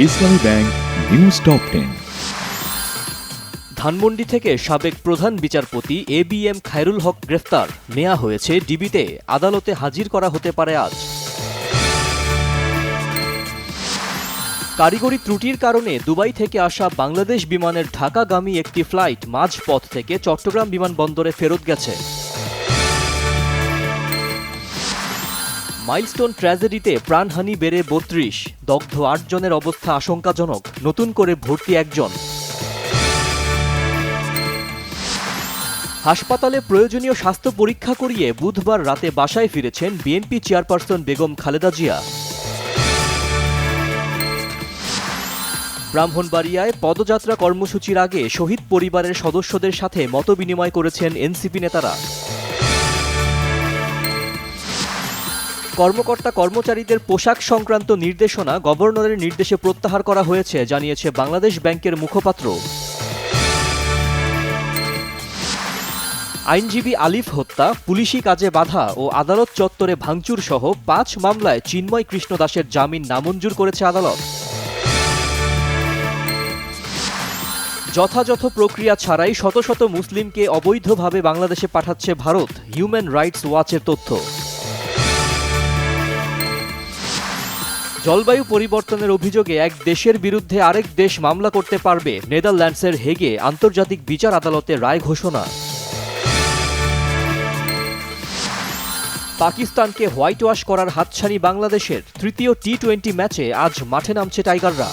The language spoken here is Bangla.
ইসলামী ব্যাংক নিউজ টপ 10। ধানমন্ডি থেকে সাবেক প্রধান বিচারপতি এবিএম খায়রুল হক গ্রেফতার, নেওয়া হয়েছে ডিবিতে, আদালতে হাজির করা হতে পারে আজ। কারিগরি ত্রুটির কারণে দুবাই থেকে আসা বাংলাদেশ বিমানের ঢাকাগামী একটি ফ্লাইট মাঝপথ থেকে চট্টগ্রাম বিমানবন্দরে ফেরত গেছে। মাইলস্টোন ট্র্যাজেডিতে প্রাণহানি বেড়ে ৩২, দগ্ধ ৮ জনের অবস্থা আশঙ্কাজনক, নতুন করে ভর্তি ১ জন। হাসপাতালে প্রয়োজনীয় স্বাস্থ্য পরীক্ষা করিয়ে বুধবার রাতে বাসায় ফিরেছেন বিএনপি চেয়ারপারসন বেগম খালেদা জিয়া। ব্রাহ্মণবাড়িয়ায় পদযাত্রা কর্মসূচির আগে শহীদ পরিবারের সদস্যদের সাথে মতবিনিময় করেছেন এনসিপি নেতারা। কর্মকর্তা কর্মচারীদের পোশাক সংক্রান্ত নির্দেশনা গভর্নরের নির্দেশে প্রত্যাহার করা হয়েছে, জানিয়েছে বাংলাদেশ ব্যাংকের মুখপাত্র। আইনজীবী আলিফ হত্যা, পুলিশি কাজে বাধা ও আদালত চত্বরে ভাঙচুর সহ ৫ মামলায় চিন্ময় কৃষ্ণ দাসের জামিন নামঞ্জুর করেছে আদালত। যথাযথ প্রক্রিয়া ছাড়াই শত শত মুসলিমকে অবৈধভাবে বাংলাদেশে পাঠাচ্ছে ভারত, হিউম্যান রাইটস ওয়াচের তথ্য। জলবায়ু পরিবর্তনের অভিযোগে এক দেশের বিরুদ্ধে আরেক দেশ মামলা করতে পারবে, নেদারল্যান্ডসের হেগে আন্তর্জাতিক বিচার আদালতে রায় ঘোষণা। পাকিস্তানকে হোয়াইট ওয়াশ করার হাতছানি বাংলাদেশের, তৃতীয় টি-20 ম্যাচে আজ মাঠে নামছে টাইগাররা।